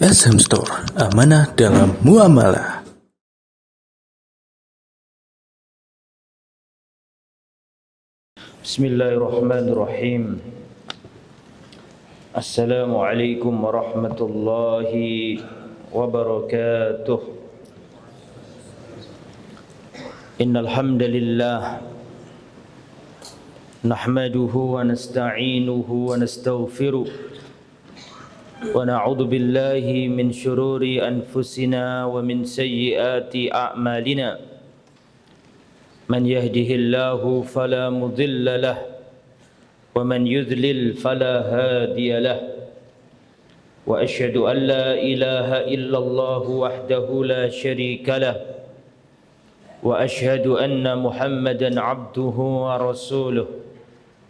SM Store, amanah dalam muamalah. Bismillahirrahmanirrahim. Assalamualaikum warahmatullahi wabarakatuh. Innal hamdalillah nahmaduhu wa nasta'inuhu wa nastaghfiruh wa na'udzu billahi min shururi anfusina wa min sayyiati a'malina. Man yahdihillahu fala mudilla lahu wa man yudlil fala hadiya lahu. Wa asyhadu an la ilaha illallah wahdahu la syarika lahu wa asyhadu anna Muhammadan abduhu wa rasuluh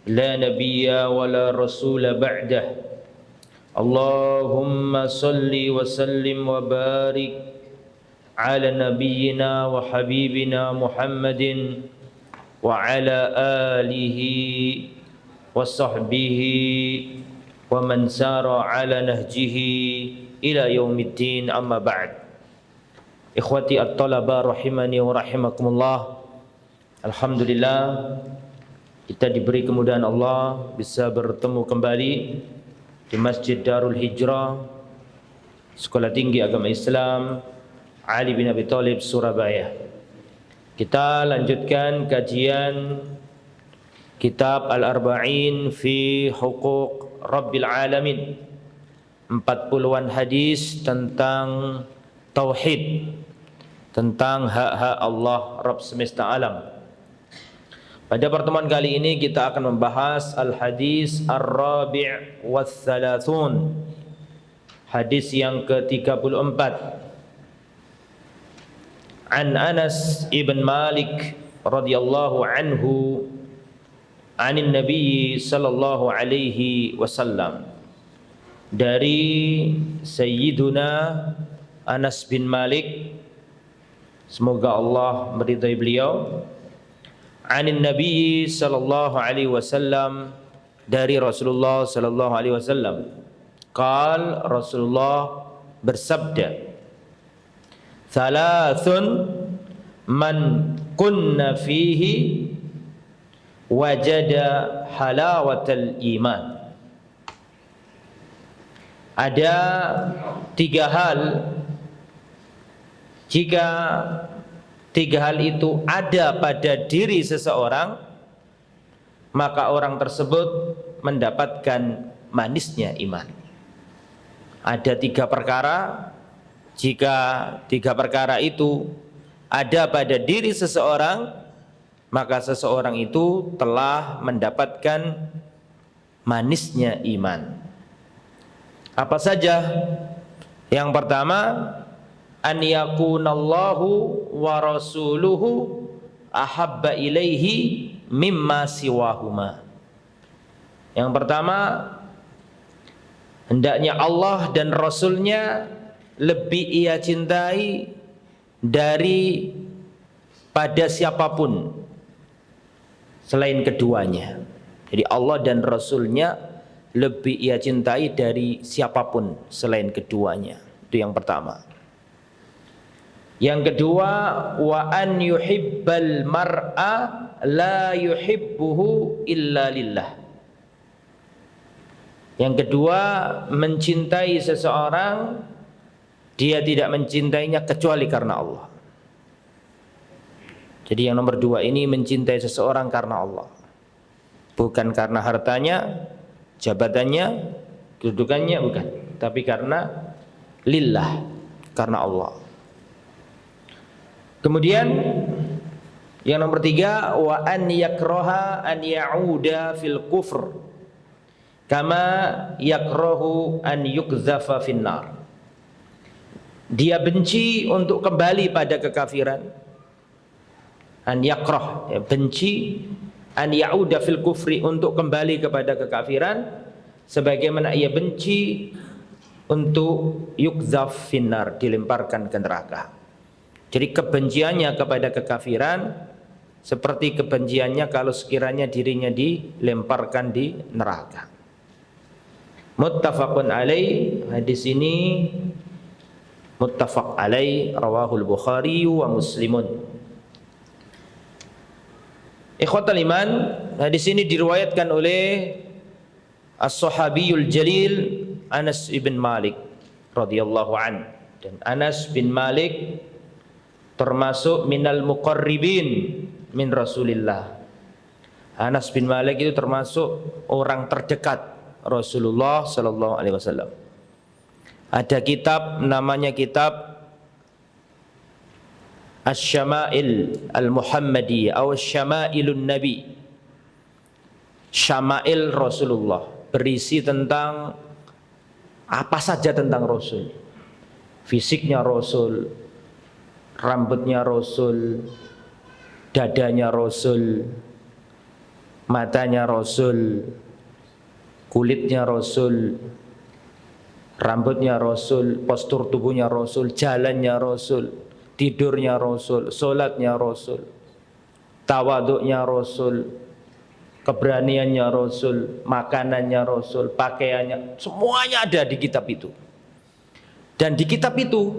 la nabiyya wa la rasula ba'dah. Allahumma salli wa sallim wa barik ala nabiyyina wa habibina Muhammadin wa ala alihi wa sahbihi wa man sara ala nahjihi ila yaumiddin, amma ba'd. Ikhwati at-talaba rahimani wa rahimakumullah. Alhamdulillah, kita diberi kemudahan Allah bisa bertemu kembali di Masjid Darul Hijrah, Sekolah Tinggi Agama Islam Ali bin Abi Thalib, Surabaya. Kita lanjutkan kajian kitab Al-Arba'in fi Huquq Rabbil Alamin, 40-an hadis tentang tauhid, tentang hak-hak Allah Rabb semesta alam. Pada pertemuan kali ini kita akan membahas al-hadis ar-rabi' was-salasun, hadis yang ke-34. An Anas ibn Malik radhiyallahu anhu anin Nabi sallallahu alaihi wasallam, dari Sayyiduna Anas bin Malik, semoga Allah meridai beliau, anin Nabi sallallahu alaihi wasallam, dari Rasulullah sallallahu alaihi wasallam. Qal, Rasulullah bersabda, thalathun man kunna fihi wajada halawatal iman. Ada 3 hal, jika 3 hal itu ada pada diri seseorang, maka orang tersebut mendapatkan manisnya iman. Ada 3 perkara, jika 3 perkara itu ada pada diri seseorang, maka seseorang itu telah mendapatkan manisnya iman. Apa saja? Yang pertama, an yakunallahu wa rasuluhu ahabba ilaihi mimma siwahuma. Yang pertama, hendaknya Allah dan Rasulnya lebih ia cintai dari pada siapapun selain keduanya. Jadi Allah dan Rasulnya lebih ia cintai dari siapapun selain keduanya. Itu yang pertama. Yang kedua, wa an yuhibbal mar'a la yuhibbuhu illa lillah. Yang kedua, mencintai seseorang, dia tidak mencintainya kecuali karena Allah. Jadi yang nomor 2 ini mencintai seseorang karena Allah, bukan karena hartanya, jabatannya, kedudukannya, bukan, tapi karena lillah, karena Allah. Kemudian yang nomor 3, wa an yakraha an ya'uda fil kufr kama yakrahu an yukzafa finnar. Dia benci untuk kembali pada kekafiran. An yakrah, benci, an ya'uda fil kufri, untuk kembali kepada kekafiran, sebagaimana ia benci untuk yukzaf finnar, dilemparkan ke neraka. Jadi kebenciannya kepada kekafiran seperti kebenciannya kalau sekiranya dirinya dilemparkan di neraka. Muttafaqun alaih. Hadis ini Muttafaq alaih, rawahul Bukhari wa Muslimun. Ikhwatal iman, hadis ini diriwayatkan oleh As-Sahabiyul Jalil Anas ibn Malik radhiyallahu an. Dan Anas bin Malik termasuk minal muqarribin min Rasulillah. Anas bin Malik itu termasuk orang terdekat Rasulullah sallallahu alaihi wasallam. Ada kitab namanya kitab Asy-Syama'il Al-Muhammadiyah atau Syama'ilun Nabi. Syama'il Rasulullah, berisi tentang apa saja tentang Rasul. Fisiknya Rasul, rambutnya Rasul, dadanya Rasul, matanya Rasul, kulitnya Rasul, rambutnya Rasul, postur tubuhnya Rasul, jalannya Rasul, tidurnya Rasul, sholatnya Rasul, tawaduknya Rasul, keberaniannya Rasul, makanannya Rasul, pakaiannya, semuanya ada di kitab itu. Dan di kitab itu,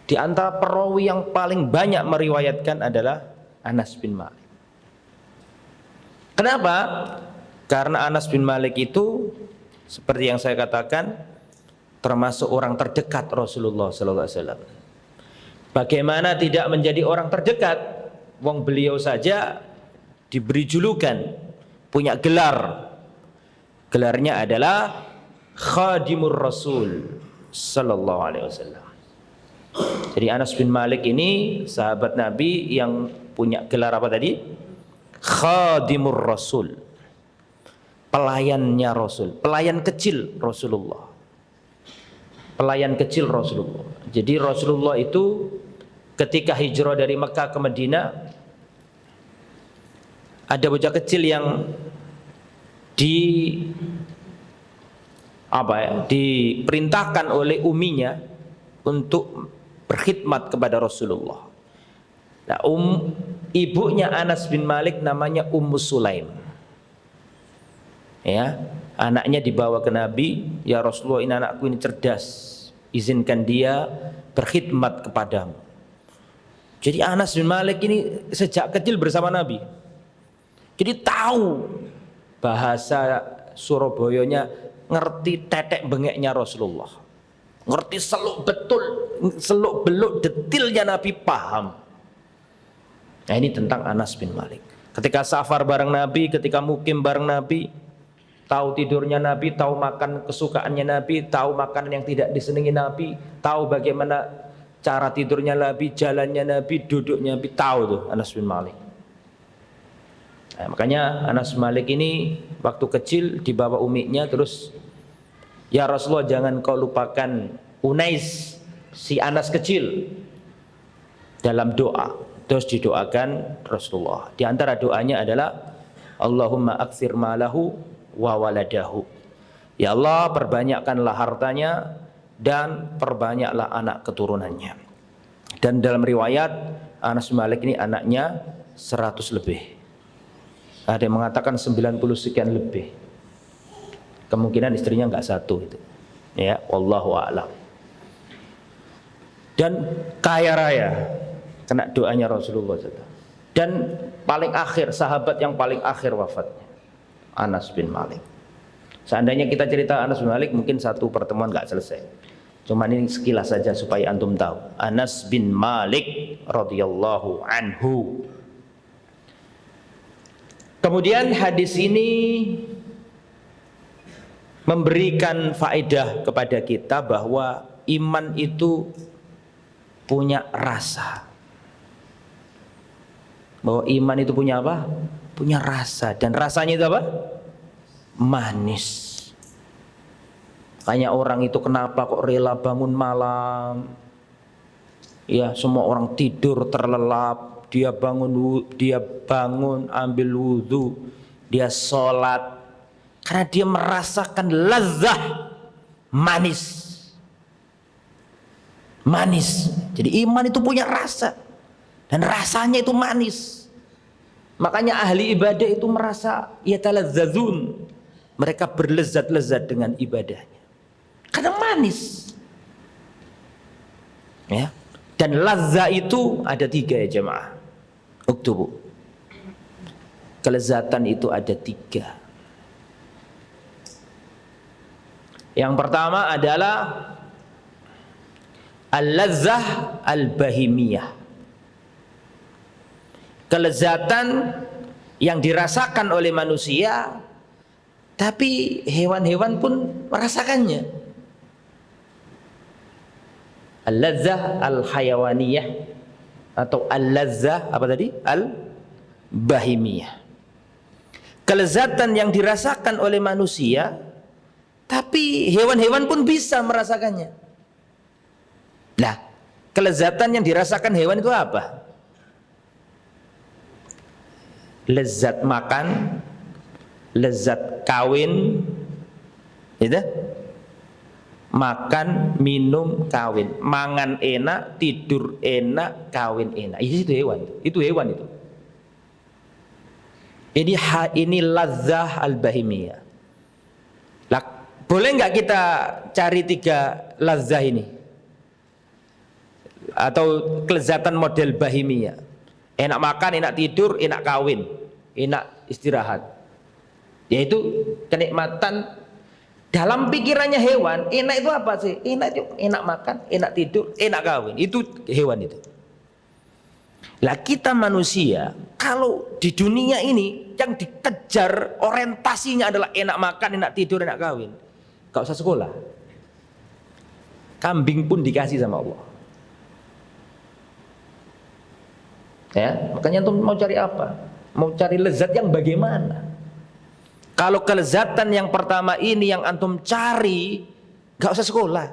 di antara perawi yang paling banyak meriwayatkan adalah Anas bin Malik. Kenapa? Karena Anas bin Malik itu seperti yang saya katakan termasuk orang terdekat Rasulullah sallallahu alaihi wasallam. Bagaimana tidak menjadi orang terdekat? Wong beliau saja diberi julukan, punya gelar. Gelarnya adalah Khadimur Rasul sallallahu alaihi wasallam. Jadi Anas bin Malik ini sahabat Nabi yang punya gelar apa tadi? Khadimur Rasul. Pelayannya Rasul, pelayan kecil Rasulullah. Pelayan kecil Rasulullah. Jadi Rasulullah itu ketika hijrah dari Mekah ke Madinah, ada bocah kecil yang diperintahkan oleh uminya untuk berkhidmat kepada Rasulullah. Nah, ibunya Anas bin Malik namanya Ummu Sulaim. Ya, anaknya dibawa ke Nabi, ya Rasulullah, ini anakku ini cerdas, izinkan dia berkhidmat kepadamu. Jadi Anas bin Malik ini sejak kecil bersama Nabi. Jadi tahu bahasa Surabayanya, ngerti tetek bengeknya Rasulullah, ngerti seluk beluk detilnya Nabi, paham. Nah, ini tentang Anas bin Malik. Ketika safar bareng Nabi, ketika mukim bareng Nabi, tahu tidurnya Nabi, tahu makan kesukaannya Nabi, tahu makanan yang tidak disenangi Nabi, tahu bagaimana cara tidurnya Nabi, jalannya Nabi, duduknya Nabi, tahu tuh Anas bin Malik. Nah, makanya Anas bin Malik ini waktu kecil dibawa umiknya, terus, ya Rasulullah, jangan kau lupakan Unais, si Anas kecil, dalam doa. Terus didoakan Rasulullah. Di antara doanya adalah Allahumma aktsir malahu wa waladahu. Ya Allah, perbanyakkanlah hartanya dan perbanyaklah anak keturunannya. Dan dalam riwayat Anas bin Malik ini anaknya 100 lebih. Ada yang mengatakan 90 sekian lebih. Kemungkinan istrinya enggak satu itu. Ya, wallahu a'lam. Dan kaya raya, kena doanya Rasulullah SAW. Dan paling akhir, sahabat yang paling akhir wafatnya, Anas bin Malik. Seandainya kita cerita Anas bin Malik, mungkin satu pertemuan enggak selesai. Cuma ini sekilas saja supaya antum tahu. Anas bin Malik radhiyallahu anhu. Kemudian hadis ini memberikan faedah kepada kita bahwa iman itu punya rasa. Bahwa iman itu punya apa? Punya rasa. Dan rasanya itu apa? Manis. Makanya orang itu kenapa kok rela bangun malam? Ya, semua orang tidur terlelap. Dia bangun ambil wudhu, dia sholat, karena dia merasakan lazah manis. Jadi iman itu punya rasa, dan rasanya itu manis. Makanya ahli ibadah itu merasa yatalazzazun, mereka berlezat-lezat dengan ibadahnya karena manis. Ya. Dan lazza itu ada 3 ya jemaah. Uktubu. Kelezatan itu ada 3. Yang pertama adalah al-lazzah al-bahimiyah. Kelezatan yang dirasakan oleh manusia, tapi hewan-hewan pun merasakannya. Al-lazzah al-hayawaniyah atau al-lazzah apa tadi? Al-bahimiyah. Kelezatan yang dirasakan oleh manusia, tapi hewan-hewan pun bisa merasakannya. Nah, kelezatan yang dirasakan hewan itu apa? Lezat makan, lezat kawin, gitu? Makan, minum, kawin, mangan enak, tidur enak, kawin enak. Itu hewan, itu hewan itu. Ini lazzah al-bahimiyah. Boleh nggak kita cari 3 lazzah ini? Atau kelezatan model bahimiyah. Enak makan, enak tidur, enak kawin, enak istirahat. Yaitu kenikmatan dalam pikirannya hewan. Enak itu apa sih? Enak itu enak makan, enak tidur, enak kawin. Itu hewan itu. Lah kita manusia, kalau di dunia ini yang dikejar orientasinya adalah enak makan, enak tidur, enak kawin, gak usah sekolah. Kambing pun dikasih sama Allah. Ya, makanya antum mau cari apa? Mau cari lezat yang bagaimana? Kalau kelezatan yang pertama ini yang antum cari, gak usah sekolah.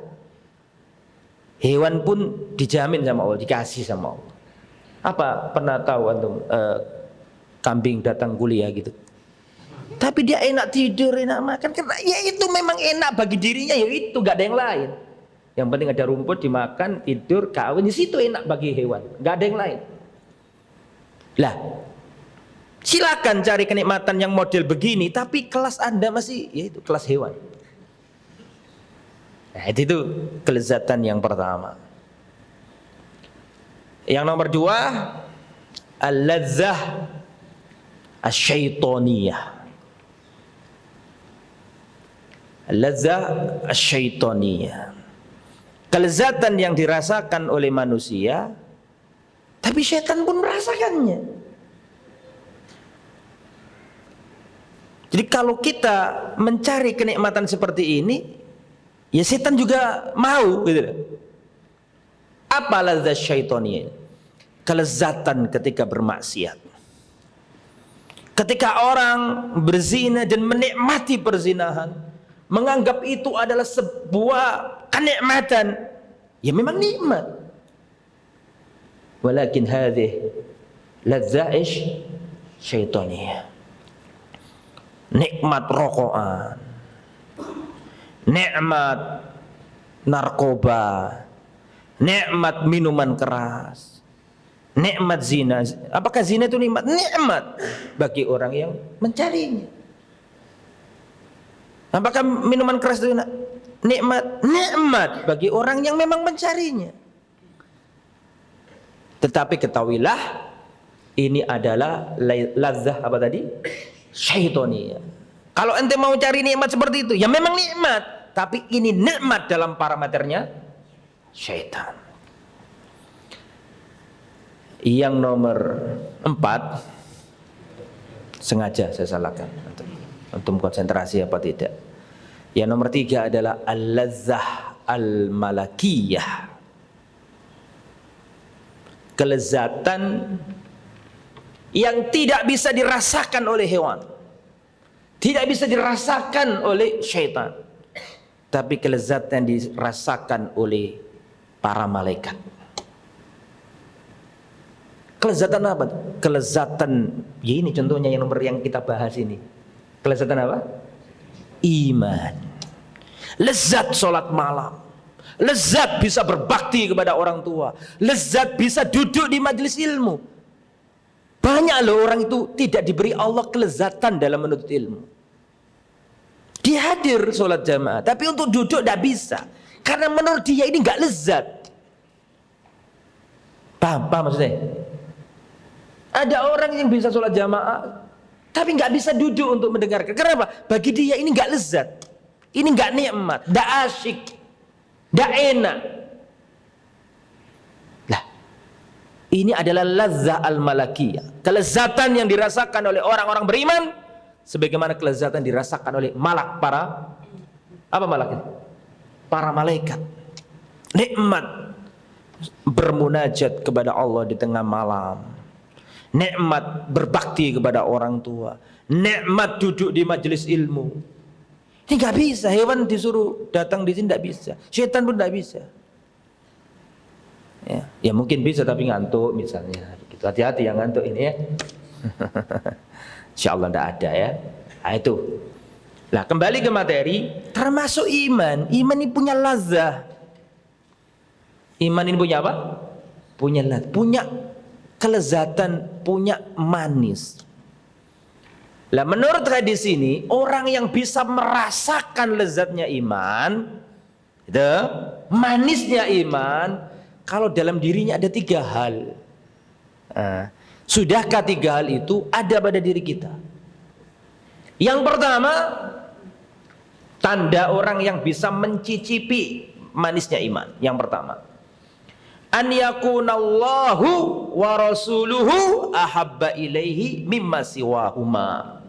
Hewan pun dijamin sama Allah, dikasih sama Allah. Apa pernah tahu antum kambing datang kuliah gitu? Tapi dia enak tidur, enak makan, karena ya itu memang enak bagi dirinya, ya itu gak ada yang lain. Yang penting ada rumput dimakan, tidur, kawin, di situ enak bagi hewan, gak ada yang lain. Lah, silakan cari kenikmatan yang model begini, tapi kelas Anda masih yaitu kelas hewan. Nah, itu kelezatan yang pertama. Yang nomor 2, al-lazzah asy-syaitoniyah. Al-lazzah asy-syaitoniyah. Kelezatan yang dirasakan oleh manusia, tapi syaitan pun merasakannya. Jadi kalau kita mencari kenikmatan seperti ini, ya setan juga mau gitu. Apa ladzat syaitoniyah? Kelezatan ketika bermaksiat. Ketika orang berzina dan menikmati perzinahan, menganggap itu adalah sebuah kenikmatan, ya memang nikmat. Walakin hadhihi ladzat syaitoniyah. Nikmat rokokan, nikmat narkoba, nikmat minuman keras, nikmat zina. Apakah zina itu nikmat? Nikmat bagi orang yang mencarinya. Apakah minuman keras itu nikmat? Nikmat bagi orang yang memang mencarinya. Tetapi ketahuilah, ini adalah ladzah apa tadi? Syaitoniyah. Kalau ente mau cari nikmat seperti itu, ya memang nikmat, tapi ini nikmat dalam parameternya syaitan. Yang nomor 4, sengaja saya salahkan untuk konsentrasi apa tidak. Yang nomor 3 adalah al-lazzah al-malakiyah. Kelezatan yang tidak bisa dirasakan oleh hewan, tidak bisa dirasakan oleh syaitan, tapi kelezatan dirasakan oleh para malaikat. Kelezatan apa? Kelezatan, ya ini contohnya yang nomor yang kita bahas ini. Kelezatan apa? Iman. Lezat sholat malam, lezat bisa berbakti kepada orang tua, lezat bisa duduk di majelis ilmu. Banyak loh orang itu tidak diberi Allah kelezatan dalam menuntut ilmu. Dia hadir sholat jamaah, tapi untuk duduk tidak bisa, karena menurut dia ini nggak lezat. Paham maksudnya? Ada orang yang bisa sholat jamaah tapi nggak bisa duduk untuk mendengarkan. Kenapa? Bagi dia ini nggak lezat, ini nggak nikmat, nggak asyik, nggak enak. Lah, ini adalah lazzah al-malakiyah, kelezatan yang dirasakan oleh orang-orang beriman, sebagaimana kelezatan dirasakan oleh malak para apa malaikat? Para malaikat. Nikmat bermunajat kepada Allah di tengah malam. Nikmat berbakti kepada orang tua, nikmat duduk di majelis ilmu. Ini nggak bisa, hewan disuruh datang di sini nggak bisa, syaitan pun nggak bisa. Ya mungkin bisa tapi ngantuk misalnya. Gitu. Hati-hati yang ngantuk ini ya. Insya Allah nggak ada ya. Nah itu. Nah kembali ke materi, termasuk iman. Iman ini punya lazah. Iman ini punya apa? Punya lazah, punya kelezatan, punya manis. Lah menurut hadis ini, orang yang bisa merasakan lezatnya iman, itu manisnya iman, kalau dalam dirinya ada 3 hal. Sudahkah 3 hal itu ada pada diri kita? Yang pertama, tanda orang yang bisa mencicipi manisnya iman. Yang pertama, an yakunallahu wa rasuluhu ahabba ilaihi mimma siwahuma.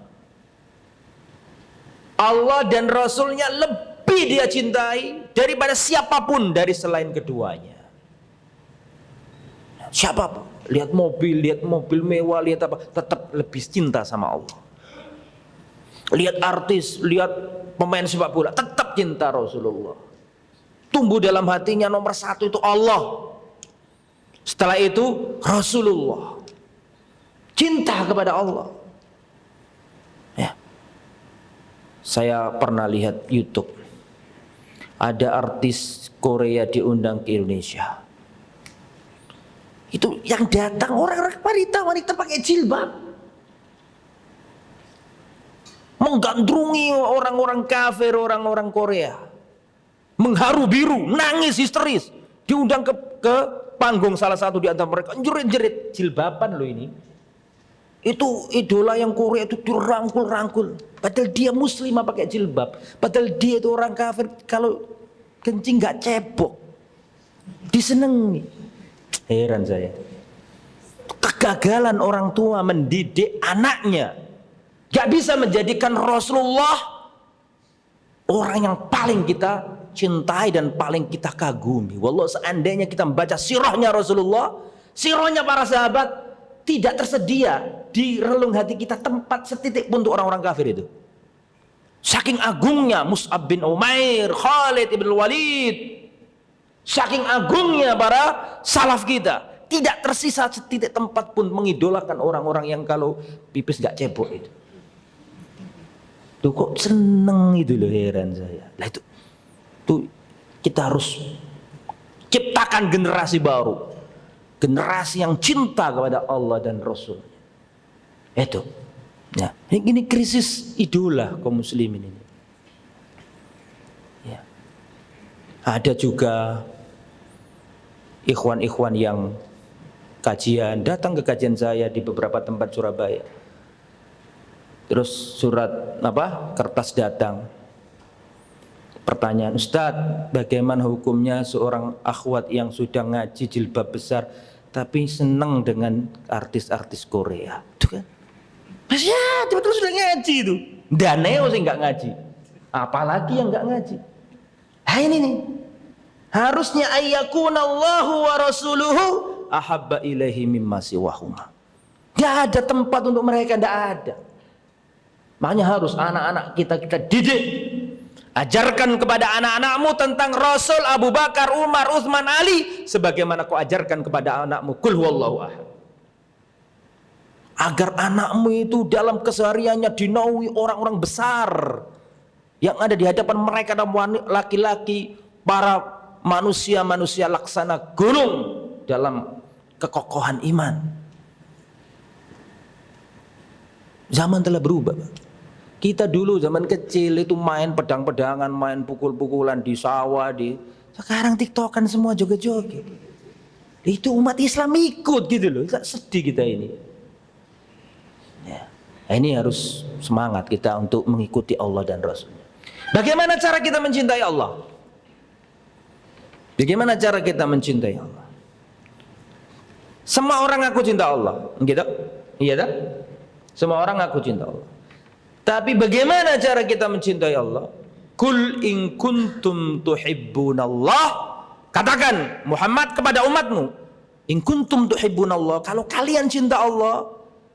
Allah dan Rasulnya lebih dia cintai daripada siapapun dari selain keduanya. Siapapun, lihat mobil mewah, lihat apa, tetap lebih cinta sama Allah. Lihat artis, lihat pemain sepak bola, tetap cinta Rasulullah. Tumbuh dalam hatinya nomor 1 itu Allah. Setelah itu Rasulullah, cinta kepada Allah. Ya. Saya pernah lihat YouTube, ada artis Korea diundang ke Indonesia. Itu yang datang orang-orang wanita pakai jilbab, menggandrungi orang-orang kafir, orang-orang Korea, mengharu biru, nangis histeris, diundang ke panggung salah satu di antara mereka, jerit-jerit, jilbaban loh ini. Itu idola yang Korea itu dirangkul-rangkul, padahal dia muslimah pakai jilbab, padahal dia itu orang kafir, kalau kencing nggak cebok, disenengi. Heran saya, kegagalan orang tua mendidik anaknya, nggak bisa menjadikan Rasulullah orang yang paling kita cintai dan paling kita kagumi. Wallah, seandainya kita membaca sirahnya Rasulullah, sirahnya para sahabat, tidak tersedia di relung hati kita tempat setitik pun untuk orang-orang kafir itu. Saking agungnya Mus'ab bin Umair, Khalid ibn Walid, saking agungnya para salaf kita, tidak tersisa setitik tempat pun mengidolakan orang-orang yang kalau pipis gak cebok itu. Tuh kok seneng itu loh, heran saya. Lah itu kita harus ciptakan generasi baru, generasi yang cinta kepada Allah dan Rasul. Itu ya, ini krisis idola kaum muslimin ini ya. Ada juga ikhwan-ikhwan yang kajian, datang ke kajian saya di beberapa tempat Surabaya, terus surat kertas datang, pertanyaan, Ustadz, bagaimana hukumnya seorang akhwat yang sudah ngaji jilbab besar tapi senang dengan artis-artis Korea? Itu kan, Mas ya, betul sudah ngaji itu. Daneo sih nggak ngaji, apalagi yang nggak ngaji. Nah ini nih, harusnya ayyakunallahu wa rasuluhu ahabba ilaihi mimma siwahuma. Nggak ada tempat untuk mereka, nggak ada. Makanya harus anak-anak kita didik. Ajarkan kepada anak-anakmu tentang Rasul, Abu Bakar, Umar, Utsman, Ali, sebagaimana kau ajarkan kepada anakmu qul huwallahu ahad. Agar anakmu itu dalam kesehariannya dinaungi orang-orang besar yang ada di hadapan mereka, dan laki-laki, para manusia-manusia laksana gunung dalam kekokohan iman. Zaman telah berubah, Pak. Kita dulu zaman kecil itu main pedang-pedangan, main pukul-pukulan di sawah, sekarang tiktokan semua, joget-joget. Itu umat Islam ikut gitu loh. Sedih kita ini. Ya. Ini harus semangat kita untuk mengikuti Allah dan Rasulnya. Bagaimana cara kita mencintai Allah? Bagaimana cara kita mencintai Allah? Semua orang ngaku cinta Allah, gitu? Iya tak? Semua orang ngaku cinta Allah. Tapi bagaimana cara kita mencintai Allah? Kul in kuntum tuhibbunallah, katakan Muhammad kepada umatmu, in kuntum tuhibbunallah, kalau kalian cinta Allah,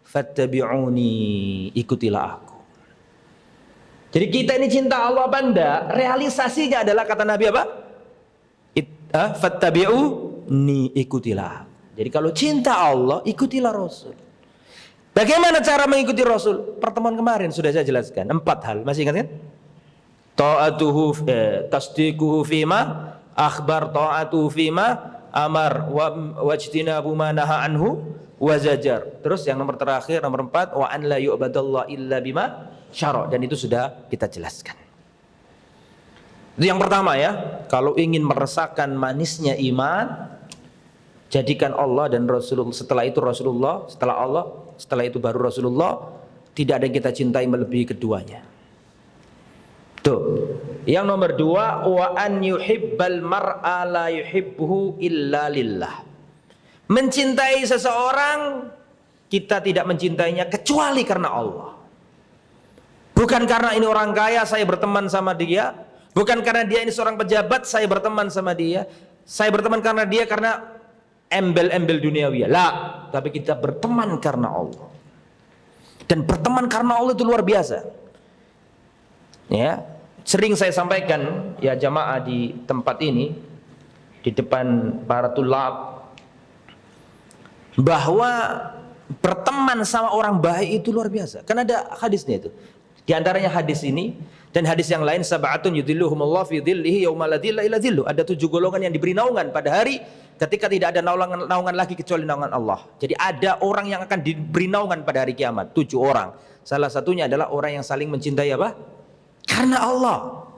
fattabi'uni, ikutilah aku. Jadi kita ini cinta Allah apa enggak? Realisasinya adalah kata Nabi apa? Fattabi'uni, ikutilah. Jadi kalau cinta Allah, ikutilah Rasul. Bagaimana cara mengikuti Rasul? Pertemuan kemarin sudah saya jelaskan 4 hal, masih ingat kan? Ta'atuhu tasdiquhu fima akhbar, ta'atuhu fima amar, wajtinabu ma naha anhu wa zajar. Terus yang nomor terakhir, nomor 4, wa an la yu'badallah illa bima syara', dan itu sudah kita jelaskan. Itu yang pertama ya. Kalau ingin merasakan manisnya iman, jadikan Allah dan Rasulullah, setelah itu Rasulullah, setelah Allah, setelah itu baru Rasulullah. Tidak ada yang kita cintai melebihi keduanya. Tuh. Yang nomor 2, wa an yuhibbal mar'a la yuhibbuhu illa lillah. Mencintai seseorang, kita tidak mencintainya kecuali karena Allah. Bukan karena ini orang kaya saya berteman sama dia, bukan karena dia ini seorang pejabat saya berteman sama dia, saya berteman karena dia karena embel-embel duniawi. Lah, tapi kita berteman karena Allah. Dan berteman karena Allah itu luar biasa. Ya, sering saya sampaikan ya jamaah di tempat ini, di depan para tulab, bahwa berteman sama orang baik itu luar biasa. Kan ada hadisnya itu. Di antaranya hadis ini dan hadis yang lain, sab'atun yudhilluhumullahu fi dhillihi yauma la dhilla illa dhilluh. Ada 7 golongan yang diberi naungan pada hari ketika tidak ada naungan lagi kecuali naungan Allah. Jadi ada orang yang akan diberi naungan pada hari kiamat, 7 orang. Salah satunya adalah orang yang saling mencintai apa? Karena Allah.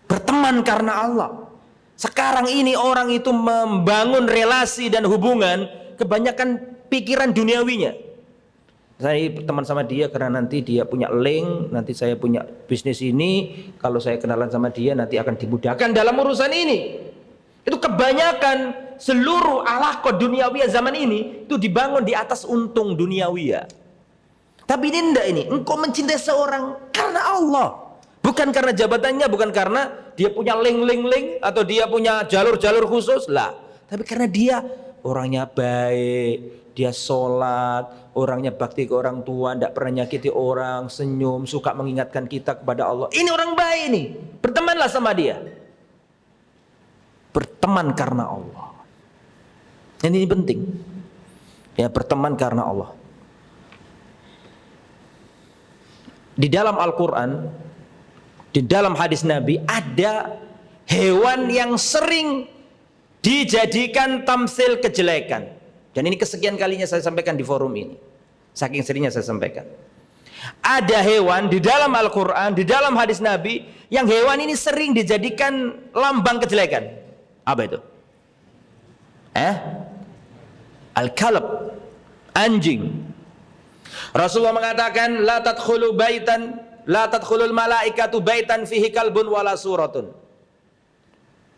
Berteman karena Allah. Sekarang ini orang itu membangun relasi dan hubungan kebanyakan pikiran duniawinya. Saya teman sama dia karena nanti dia punya link, nanti saya punya bisnis ini, kalau saya kenalan sama dia nanti akan dimudahkan dalam urusan ini. Itu kebanyakan seluruh alaqah duniawiyah zaman ini itu dibangun di atas untung duniawiyah. Tapi ini enggak, ini engkau mencintai seorang karena Allah, bukan karena jabatannya, bukan karena dia punya link atau dia punya jalur-jalur khusus lah, tapi karena dia orangnya baik, dia sholat, orangnya bakti ke orang tua, tidak pernah nyakiti orang, senyum, suka mengingatkan kita kepada Allah. Ini orang baik ini, bertemanlah sama dia. Berteman karena Allah. Ini penting. Ya, berteman karena Allah. Di dalam Al-Quran, di dalam hadis Nabi, ada hewan yang sering dijadikan tamsil kejelekan. Dan ini kesekian kalinya saya sampaikan di forum ini. Saking seringnya saya sampaikan. Ada hewan di dalam Al-Quran, di dalam hadis Nabi, yang hewan ini sering dijadikan lambang kejelekan. Apa itu? Al-kalb, anjing. Rasulullah mengatakan, la tadkhulu baitan, la tadkhulul malaikatu baitan fihi kalbun wala suratun.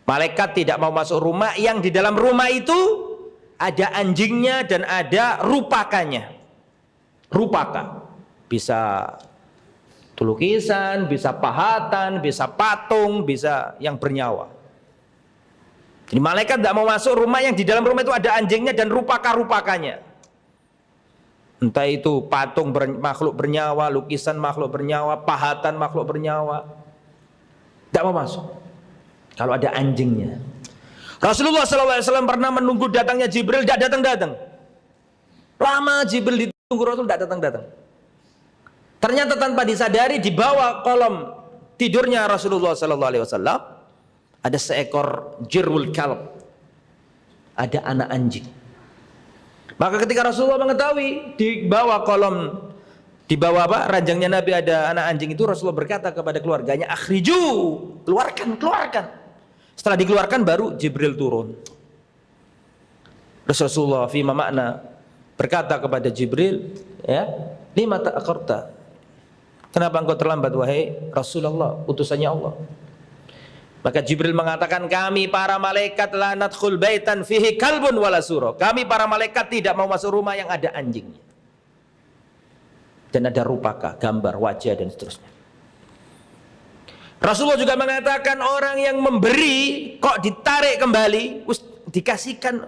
Malaikat tidak mau masuk rumah yang di dalam rumah itu ada anjingnya dan ada rupakannya. Rupaka bisa lukisan, bisa pahatan, bisa patung, bisa yang bernyawa. Jadi malaikat tidak mau masuk rumah yang di dalam rumah itu ada anjingnya dan rupaka-rupakanya. Entah itu patung makhluk bernyawa, lukisan makhluk bernyawa, pahatan makhluk bernyawa, tidak mau masuk kalau ada anjingnya. Rasulullah SAW pernah menunggu datangnya Jibril, tidak datang-datang. Lama Jibril ditunggu, Rasul tidak datang-datang. Ternyata tanpa disadari di bawah kolom tidurnya Rasulullah SAW ada seekor jirwul kalb, ada anak anjing. Maka ketika Rasulullah mengetahui di bawah kolom, di bawah ranjangnya Nabi ada anak anjing itu, Rasulullah berkata kepada keluarganya, akhriju, keluarkan. Setelah dikeluarkan baru Jibril turun. Rasulullah fima makna berkata kepada Jibril, ya, lima ta'akharta, kenapa engkau terlambat wahai Rasulullah, utusannya Allah? Maka Jibril mengatakan, kami para malaikat la nadkhul baitan fihi kalbun wala sura. Kami para malaikat tidak mau masuk rumah yang ada anjingnya dan ada rupaka, gambar, wajah dan seterusnya. Rasulullah juga mengatakan, orang yang memberi kok ditarik kembali, dikasihkan,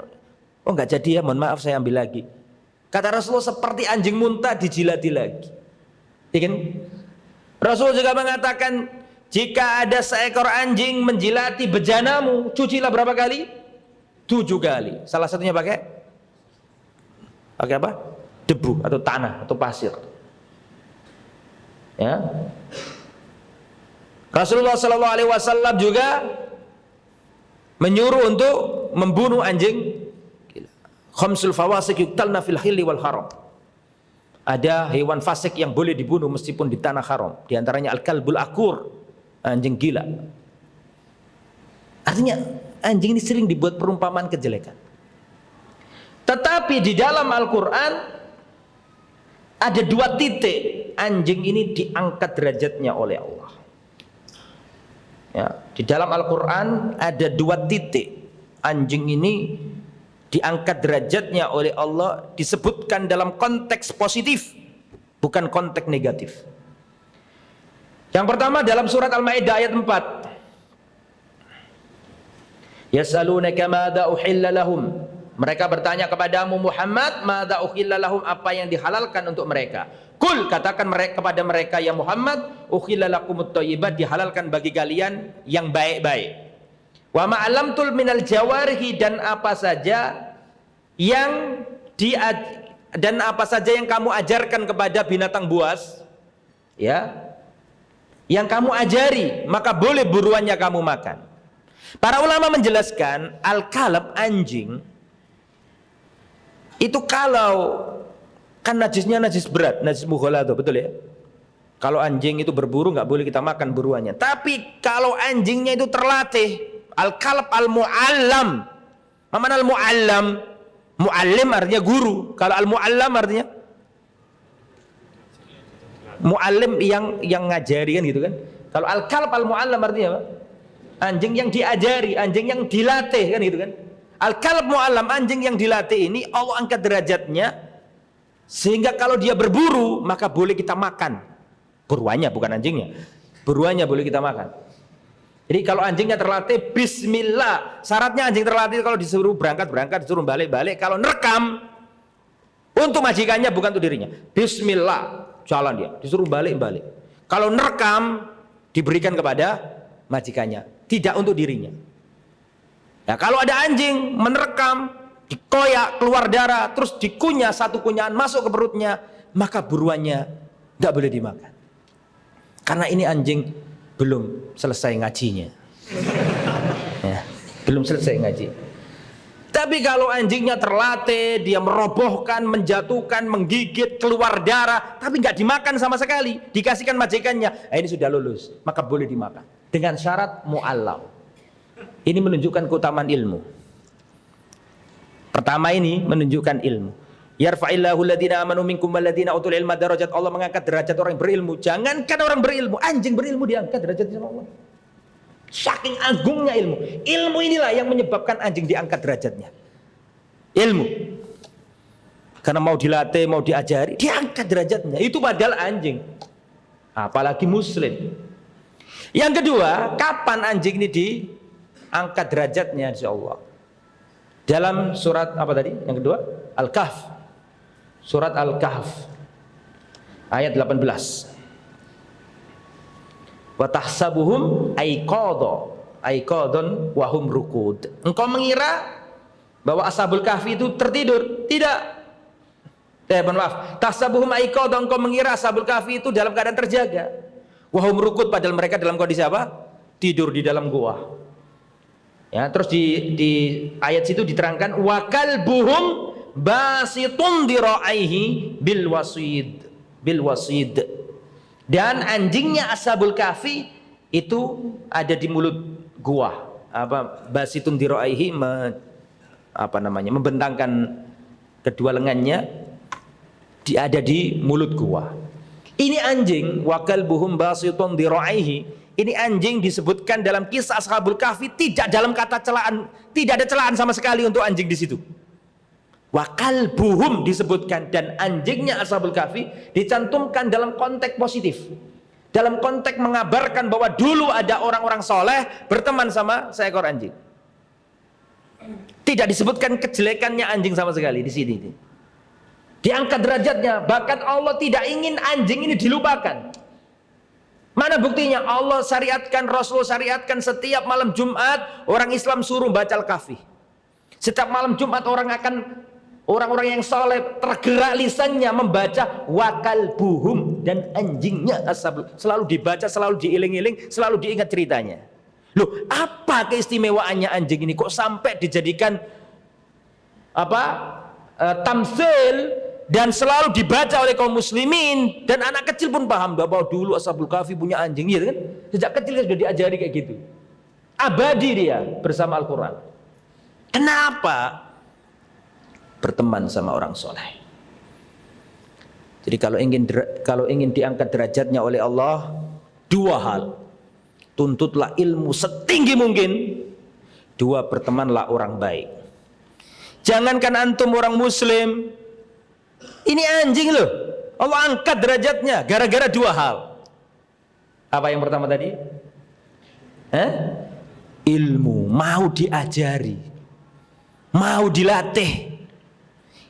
oh enggak jadi ya, mohon maaf saya ambil lagi. Kata Rasulullah, seperti anjing muntah dijilati lagi. Ya kan? Rasulullah juga mengatakan, jika ada seekor anjing menjilati bejanamu, cucilah berapa kali? 7 kali. Salah satunya pakai apa? Debu atau tanah atau pasir. Ya. Rasulullah Shallallahu Alaihi Wasallam juga menyuruh untuk membunuh anjing. Khamsul fawasik yuqtalna fil hilli wal haram. Ada hewan fasik yang boleh dibunuh meskipun di tanah haram. Di antaranya al-kalbul akur, anjing gila. Artinya anjing ini sering dibuat perumpamaan kejelekan. Tetapi di dalam Al-Quran ada 2 titik anjing ini diangkat derajatnya oleh Allah. Ya, di dalam Al-Quran ada 2 titik anjing ini diangkat derajatnya oleh Allah, disebutkan dalam konteks positif, bukan konteks negatif. Yang pertama dalam surat Al-Maidah ayat 4. Yas'alunaka madza uhilla lahum. Mereka bertanya kepadamu Muhammad, madza uhilla lahum, apa yang dihalalkan untuk mereka. Kul, katakan mereka kepada mereka ya Muhammad, uhilla lakumut thayyibat, dihalalkan bagi kalian yang baik-baik. Wa ma'alamtul minal jawarihi, dan apa saja yang kamu ajarkan kepada binatang buas, ya, yang kamu ajari, maka boleh buruannya kamu makan. Para ulama menjelaskan al-kalb, anjing itu kalau kan najisnya najis berat, najis mughaladzah, betul ya? Kalau anjing itu berburu nggak boleh kita makan buruannya. Tapi kalau anjingnya itu terlatih, al-kalb al-mu'allam. Mana al-mu'allam? Mu'allim artinya guru. Kalau al-mu'allam artinya mu'allim yang ngajari kan gitu kan. Kalau al-kalb al-mu'allam artinya apa? Anjing yang diajari, anjing yang dilatih kan gitu kan. Al-kalb mu'allam, anjing yang dilatih ini Allah angkat derajatnya sehingga kalau dia berburu maka boleh kita makan. Buruannya, bukan anjingnya. Buruannya boleh kita makan. Jadi kalau anjingnya terlatih, bismillah. Syaratnya anjing terlatih kalau disuruh berangkat, disuruh balik. Kalau nerekam, untuk majikannya bukan untuk dirinya. Bismillah, jalan dia. Disuruh balik. Kalau nerekam, diberikan kepada majikannya, tidak untuk dirinya. Nah, kalau ada anjing menerekam, dikoyak, keluar darah, terus dikunyah, satu kunyahan masuk ke perutnya, maka buruannya nggak boleh dimakan. Karena ini anjing belum selesai ngajinya. Ya, belum selesai ngaji. Tapi kalau anjingnya terlatih, dia merobohkan, menjatuhkan, menggigit, keluar darah, tapi nggak dimakan sama sekali, dikasihkan majikannya, ini sudah lulus, maka boleh dimakan. Dengan syarat mu'allam. Ini menunjukkan keutamaan ilmu. Pertama ini menunjukkan ilmu. Yarfa'illahu alladhina amanu minkum walladhina utul ilma darajat. Allah mengangkat derajat orang berilmu. Jangankan orang berilmu, anjing berilmu diangkat derajatnya sama Allah. Saking agungnya ilmu. Ilmu inilah yang menyebabkan anjing diangkat derajatnya. Ilmu. Karena mau dilatih, mau diajari, diangkat derajatnya. Itu padahal anjing. Apalagi muslim. Yang kedua, kapan anjing ini diangkat derajatnya insya Allah? Dalam surat apa tadi? Yang kedua, Al-Kahf. Surat Al-Kahf ayat 18. Wa tahsabuhum aiqadun wa hum rukud. Engkau mengira bahwa Ashabul Kahfi itu tertidur? Tidak. Maaf. Tahsabuhum aiqadun, engkau mengira Ashabul Kahfi itu dalam keadaan terjaga. Wa hum rukud, padahal mereka dalam kondisi apa? Tidur di dalam gua. Ya, terus di ayat situ diterangkan wa kalbuhum basitun diraihi bil wasid. Dan anjingnya Ashabul Kahfi itu ada di mulut gua. Basitun diraihi, membentangkan kedua lengannya ada di mulut gua. Ini anjing wakal buhum basitun diraihi. Ini anjing disebutkan dalam kisah Ashabul Kahfi tidak dalam kata celaan, tidak ada celaan sama sekali untuk anjing di situ. Wakal buhum disebutkan dan anjingnya Ashabul Kahfi dicantumkan dalam konteks positif. Dalam konteks mengabarkan bahwa dulu ada orang-orang soleh berteman sama seekor anjing. Tidak disebutkan kejelekannya anjing sama sekali di sini. Diangkat derajatnya, bahkan Allah tidak ingin anjing ini dilupakan. Mana buktinya? Allah syariatkan, Rasul syariatkan setiap malam Jumat orang Islam suruh baca Al-Kahfi. Setiap malam Jumat orang-orang yang saleh tergerak lisannya membaca wakal buhum dan anjingnya ashabul, selalu dibaca, selalu diiling-iling, selalu diingat ceritanya. Loh, apa keistimewaannya anjing ini kok sampai dijadikan tamsil dan selalu dibaca oleh kaum muslimin, dan anak kecil pun paham bahwa dulu Ashabul Kahfi punya anjing, ya kan? Sejak kecil sudah diajari kayak gitu. Abadi dia bersama Al-Quran. Kenapa? Berteman sama orang soleh. Jadi kalau ingin diangkat derajatnya oleh Allah, dua hal. Tuntutlah ilmu setinggi mungkin. Dua, bertemanlah orang baik. Jangankan antum orang muslim, ini anjing loh, Allah angkat derajatnya gara-gara dua hal. Apa yang pertama tadi? Ilmu, mau diajari, mau dilatih.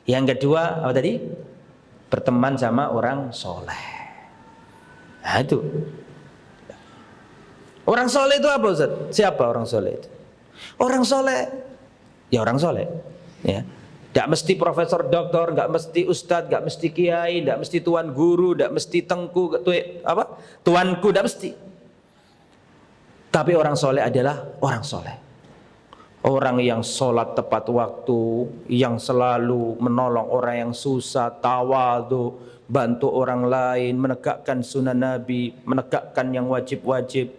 Yang kedua apa tadi? Berteman sama orang soleh. Nah itu. Orang soleh itu apa Ustaz? Siapa orang soleh itu? Orang soleh, ya orang soleh. Ya. Gak mesti profesor doktor, gak mesti ustadz, gak mesti kiai, gak mesti tuan guru, gak mesti tengku, tuanku, gak mesti. Tapi orang soleh adalah orang soleh. Orang yang sholat tepat waktu, yang selalu menolong orang yang susah, tawadhu, bantu orang lain, menegakkan sunnah Nabi, menegakkan yang wajib-wajib,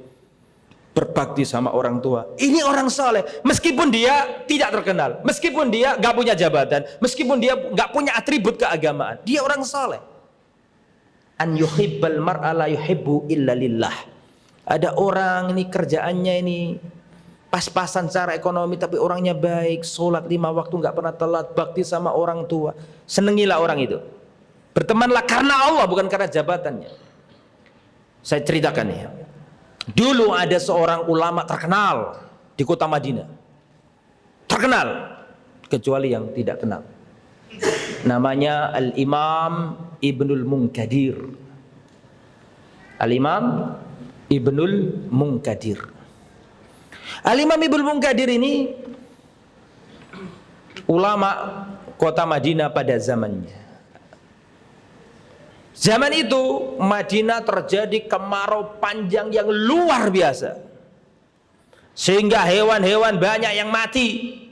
berbakti sama orang tua. Ini orang soleh, meskipun dia tidak terkenal, meskipun dia gak punya jabatan, meskipun dia gak punya atribut keagamaan, dia orang soleh. An yuhibbal mar'a la yuhibbu illa lillah. Ada orang ini kerjaannya ini pas-pasan secara ekonomi, tapi orangnya baik, sholat 5 waktu gak pernah telat, bakti sama orang tua. Senengilah orang itu. Bertemanlah karena Allah, bukan karena jabatannya. Saya ceritakan ya. Dulu ada seorang ulama terkenal di kota Madinah. Terkenal, kecuali yang tidak kenal. Namanya Al-Imam Ibnul Munkadir. Al-Imam Ibnul Munkadir. Al-Imam Ibnul Munkadir ini ulama kota Madinah pada zamannya. Zaman itu Madinah terjadi kemarau panjang yang luar biasa, sehingga hewan-hewan banyak yang mati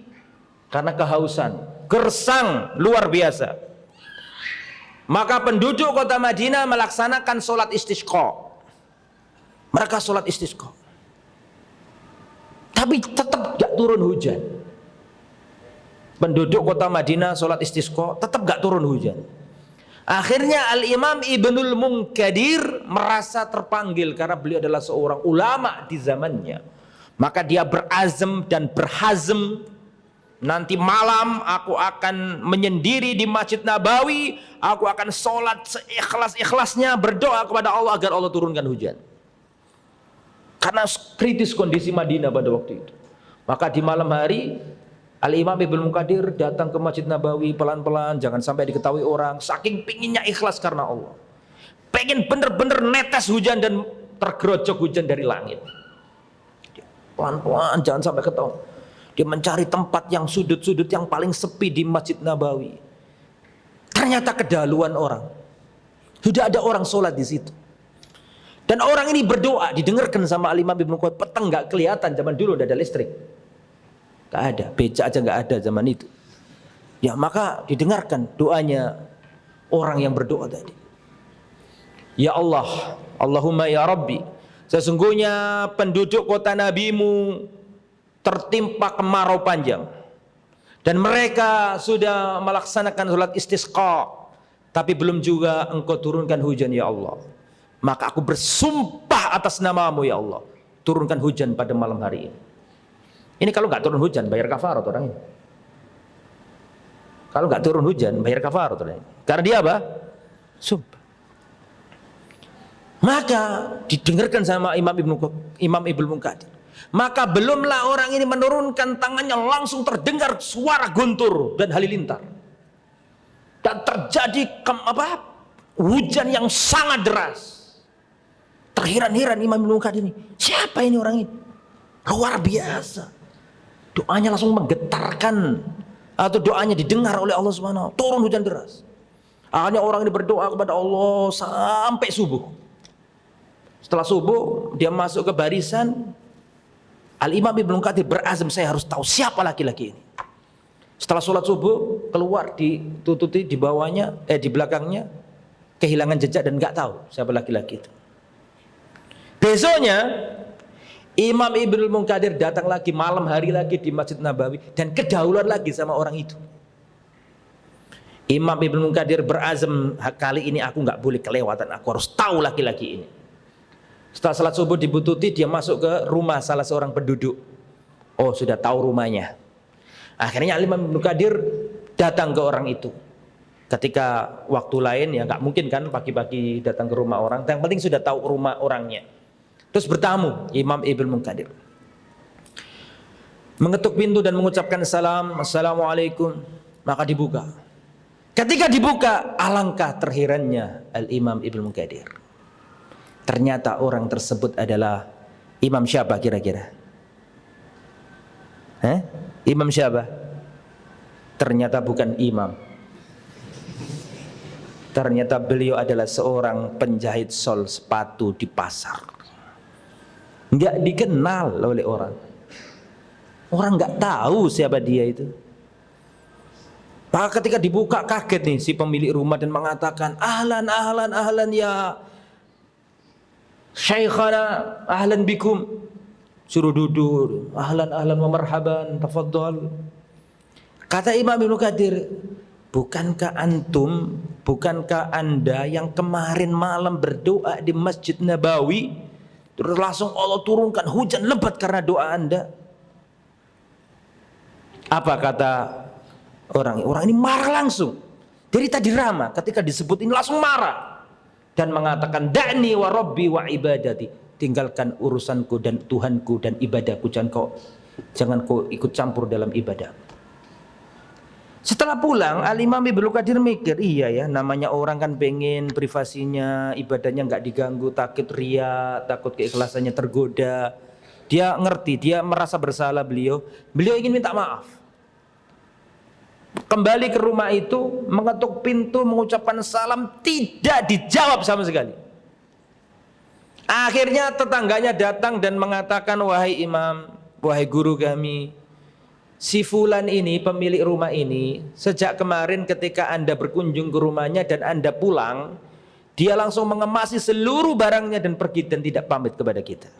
karena kehausan, gersang luar biasa. Maka penduduk kota Madinah melaksanakan sholat istisqa. Mereka sholat istisqa, tapi tetap gak turun hujan. Penduduk kota Madinah sholat istisqa, tetap gak turun hujan. Akhirnya Al-Imam Ibnul Munkadir merasa terpanggil karena beliau adalah seorang ulama di zamannya. Maka dia berazam dan berhazm, nanti malam aku akan menyendiri di Masjid Nabawi, aku akan sholat seikhlas-ikhlasnya, berdoa kepada Allah agar Allah turunkan hujan. Karena kritis kondisi Madinah pada waktu itu. Maka di malam hari Al-Imam Ibnul Munkadir datang ke Masjid Nabawi pelan-pelan, jangan sampai diketahui orang, saking pinginnya ikhlas karena Allah. Pengen bener-bener netes hujan dan tergerojok hujan dari langit. Pelan-pelan, jangan sampai ketahuan. Dia mencari tempat yang sudut-sudut yang paling sepi di Masjid Nabawi. Ternyata kedahuluan orang. Sudah ada orang sholat di situ. Dan orang ini berdoa, didengarkan sama Al-Imam Ibnul Munkadir. Peteng gak kelihatan, zaman dulu udah ada listrik. Gak ada, becak aja gak ada zaman itu. Ya maka didengarkan doanya orang yang berdoa tadi. Ya Allah, Allahumma ya Rabbi, sesungguhnya penduduk kota Nabimu tertimpa kemarau panjang dan mereka sudah melaksanakan sholat istisqa, tapi belum juga engkau turunkan hujan ya Allah, maka aku bersumpah atas namamu ya Allah, turunkan hujan pada malam hari ini. Ini kalau nggak turun hujan bayar kafarat orang ini. Kalau nggak turun hujan bayar kafarat orang ini. Karena dia apa? Sumpah. Maka didengarkan sama Imam Ibnu Munkadir. Maka belumlah orang ini menurunkan tangannya, langsung terdengar suara guntur dan halilintar. Dan terjadi hujan yang sangat deras. Terheran-heran Imam Ibnu Munkadir ini. Siapa ini orang ini? Luar biasa. Doanya langsung menggetarkan, atau doanya didengar oleh Allah Subhanahu wa taala. Turun hujan deras. Akhirnya orang ini berdoa kepada Allah sampai subuh. Setelah subuh dia masuk ke barisan. Al-Imam Ibnu Katsir berazam, saya harus tahu siapa laki-laki ini. Setelah sholat subuh keluar, ditututi di bawahnya, di belakangnya kehilangan jejak dan nggak tahu siapa laki-laki itu. Besoknya Imam Ibnu Munkadir datang lagi malam hari lagi di Masjid Nabawi dan kedahuluan lagi sama orang itu. Imam Ibnu Munkadir berazam, kali ini aku nggak boleh kelewatan, aku harus tahu laki-laki ini. Setelah salat subuh dibututi, dia masuk ke rumah salah seorang penduduk. Oh, sudah tahu rumahnya. Akhirnya Imam Ibnu Katsir datang ke orang itu. Ketika waktu lain ya nggak mungkin kan pagi-pagi datang ke rumah orang. Yang penting sudah tahu rumah orangnya. Terus bertamu Imam Ibnu Katsir. Mengetuk pintu dan mengucapkan salam, assalamualaikum. Maka dibuka. Ketika dibuka, alangkah terherannya Al-Imam Ibnu Katsir. Ternyata orang tersebut adalah imam siapa kira-kira? Imam siapa? Ternyata bukan imam. Ternyata beliau adalah seorang penjahit sol sepatu di pasar. Nggak dikenal oleh orang. Orang nggak tahu siapa dia itu. Maka ketika dibuka kaget nih si pemilik rumah dan mengatakan, ahlan ahlan ahlan ya Syekhana, ahlan bikum. Suruh duduk, ahlan ahlan wa marhaban, tafadhal. Kata Imam Ibnu Katsir, bukankah anda yang kemarin malam berdoa di Masjid Nabawi, terus langsung Allah turunkan hujan lebat karena doa anda? Apa kata orang ini? Marah langsung. Dari tadi ramah, ketika disebut ini langsung marah. Dan mengatakan, da'ni wa rabbi wa ibadati, tinggalkan urusanku dan Tuhanku dan ibadahku, jangan kau ikut campur dalam ibadah. Setelah pulang, Al-Imam Ibnu Katsir mikir, iya ya, namanya orang kan pengen privasinya, ibadahnya nggak diganggu, takut riya, takut keikhlasannya tergoda. Dia ngerti, dia merasa bersalah, beliau ingin minta maaf. Kembali ke rumah itu, mengetuk pintu, mengucapkan salam, tidak dijawab sama sekali. Akhirnya tetangganya datang dan mengatakan, wahai imam, wahai guru kami, si fulan ini, pemilik rumah ini, sejak kemarin ketika anda berkunjung ke rumahnya dan anda pulang, dia langsung mengemasi seluruh barangnya dan pergi dan tidak pamit kepada kita.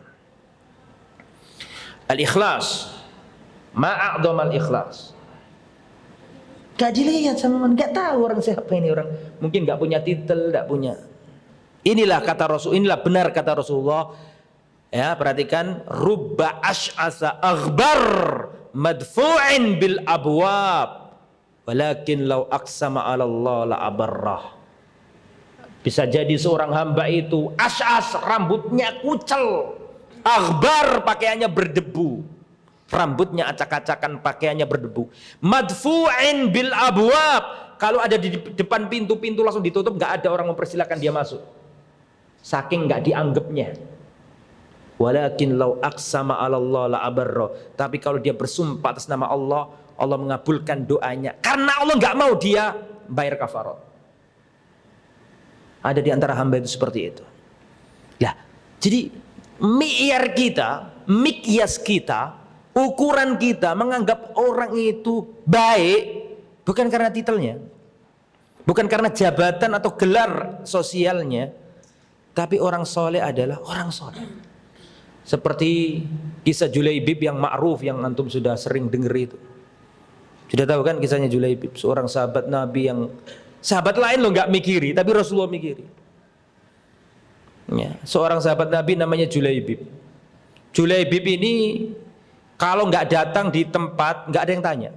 Al-ikhlas, ma'a'dham al-ikhlas. Gak dilihat sama man, gak tahu orang siapa ini orang. Mungkin gak punya titel, gak punya. Inilah kata Rasul, inilah benar kata Rasulullah. Ya, perhatikan, rubba ash'asa aghbar madfu'in bil abwab walakin law aqsama 'ala Allah la abarrah. Bisa jadi seorang hamba itu ash'as, rambutnya kucel, aghbar, pakaiannya berdebu. Rambutnya acak-acakan, pakaiannya berdebu. Madfu'in bil abwab, kalau ada di depan pintu langsung ditutup, nggak ada orang mempersilakan dia masuk. Saking nggak dianggapnya. Walakin law aqsama 'ala Allah la abarra. Tapi kalau dia bersumpah atas nama Allah, Allah mengabulkan doanya. Karena Allah nggak mau dia bayar kafarat. Ada di antara hamba itu seperti itu. Ya, jadi mikyas kita, ukuran kita menganggap orang itu baik bukan karena titelnya, bukan karena jabatan atau gelar sosialnya, tapi orang soleh adalah orang soleh. Seperti kisah Julaibib yang ma'ruf yang antum sudah sering dengar itu. Sudah tahu kan kisahnya Julaibib, seorang sahabat Nabi yang sahabat lain loh nggak mikiri, tapi Rasulullah mikiri. Ya, seorang sahabat Nabi namanya Julaibib. Julaibib ini kalau nggak datang di tempat nggak ada yang tanya,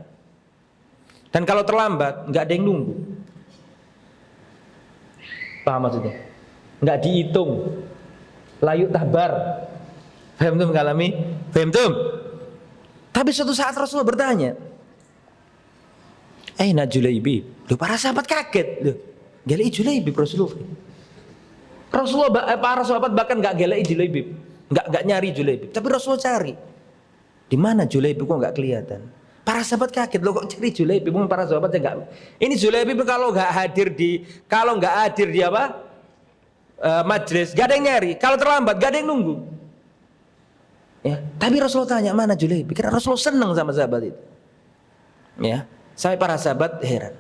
dan kalau terlambat nggak ada yang nunggu. Paham maksudnya? Nggak dihitung, layuk tabar. Faham tuh mengalami? Faham tuh? Tapi suatu saat Rasulullah bertanya, "Aina Julaibib?" Loh, para sahabat kaget. Loh, gelai Julaibib Rasulullah. Para sahabat bahkan nggak gelai Julaibib, nggak nyari Julaibib. Tapi Rasulullah cari. Di mana Julaibib kok nggak kelihatan? Para sahabat kaget, loh kok cari Julaibib? Para sahabatnya nggak. Ini Julaibib kalau nggak hadir di apa? Majelis, nggak ada yang nyari. Kalau terlambat, nggak ada yang nunggu. Ya, tapi Rasulullah tanya, mana Julaibib? Karena Rasulullah senang sama sahabat itu. Ya, sampai para sahabat heran.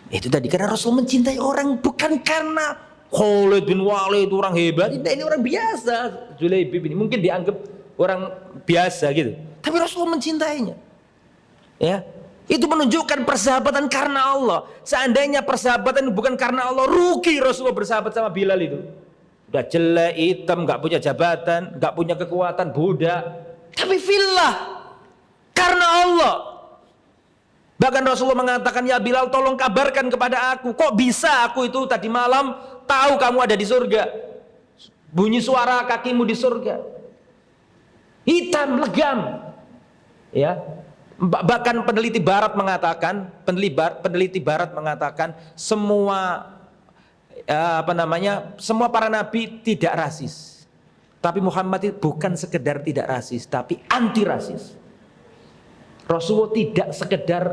Itu tadi karena Rasul mencintai orang bukan karena Khalid bin Walid itu orang hebat, ini orang biasa. Julaibib ini mungkin dianggap orang biasa gitu, tapi Rasul mencintainya. Ya, itu menunjukkan persahabatan karena Allah. Seandainya persahabatan bukan karena Allah, rugi Rasulullah bersahabat sama Bilal itu. Udah jelek, hitam, nggak punya jabatan, nggak punya kekuatan, budak. Tapi fillah, karena Allah. Bahkan Rasulullah mengatakan, ya Bilal tolong kabarkan kepada aku, kok bisa aku itu tadi malam tahu kamu ada di surga, bunyi suara kakimu di surga, hitam legam. Ya, bahkan peneliti Barat mengatakan semua semua para nabi tidak rasis, tapi Muhammad itu bukan sekedar tidak rasis, tapi anti rasis. Rasulullah tidak sekedar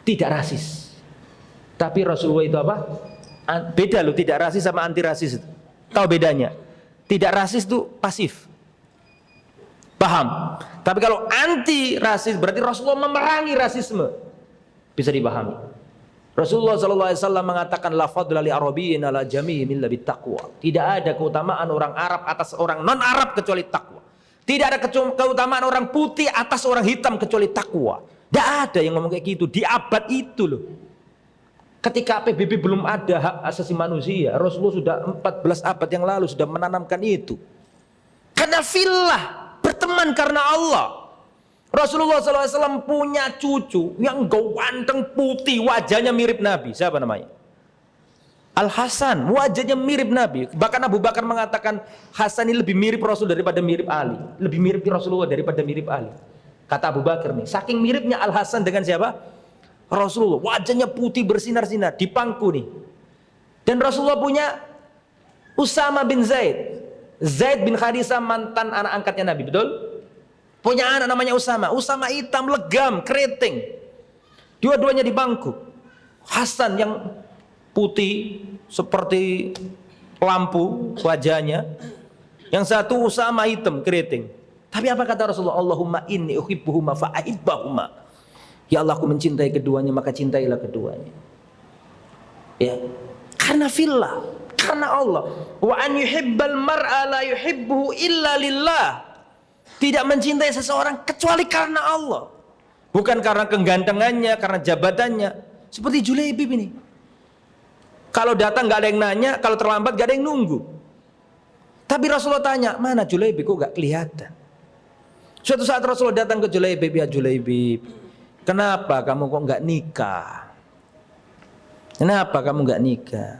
tidak rasis, tapi Rasulullah itu apa? Beda loh, tidak rasis sama anti rasis itu. Tahu bedanya? Tidak rasis itu pasif, paham? Tapi kalau anti rasis berarti Rasulullah memerangi rasisme, bisa dipahami. Rasulullah SAW mengatakan la fadla li arabiyyin ala jami'in illa bittaqwa. Tidak ada keutamaan orang Arab atas orang non Arab kecuali takwa. Tidak ada keutamaan orang putih atas orang hitam kecuali takwa. Tidak ada yang ngomong kayak gitu di abad itu loh. Ketika PBB belum ada hak asasi manusia, Rasulullah sudah 14 abad yang lalu sudah menanamkan itu. Karena fillah, berteman karena Allah. Rasulullah SAW punya cucu yang ganteng putih, wajahnya mirip Nabi. Siapa namanya? Al-Hasan, wajahnya mirip Nabi. Bahkan Abu Bakar mengatakan Hasan ini lebih mirip Rasul daripada mirip Ali, lebih mirip Rasulullah daripada mirip Ali. Kata Abu Bakar nih, saking miripnya Al-Hasan dengan siapa? Rasulullah. Wajahnya putih bersinar-sinar di pangku nih. Dan Rasulullah punya Usama bin Zaid, Zaid bin Harisah, mantan anak angkatnya Nabi, betul? Punya anak namanya Usama. Usama hitam legam, keriting. Dua-duanya di bangku. Hasan yang putih seperti lampu wajahnya, yang satu Usama hitam keriting. Tapi apa kata Rasulullah? Allahumma inni uhibbuhuma fa'ahibbahuma. Ya Allah, aku mencintai keduanya, maka cintailah keduanya. Ya, karena fillah, karena Allah. Wa an yuhibbal mar'a la yuhibbuhu illa lillah. Tidak mencintai seseorang kecuali karena Allah, bukan karena kegantengannya, karena jabatannya. Seperti Julaibib ini. Kalau datang nggak ada yang nanya, kalau terlambat nggak ada yang nunggu. Tapi Rasulullah tanya, mana Julaibib? Kok nggak kelihatan? Suatu saat Rasulullah datang ke Julaibib, ya Julaibib, kenapa kamu kok nggak nikah? Kenapa kamu nggak nikah?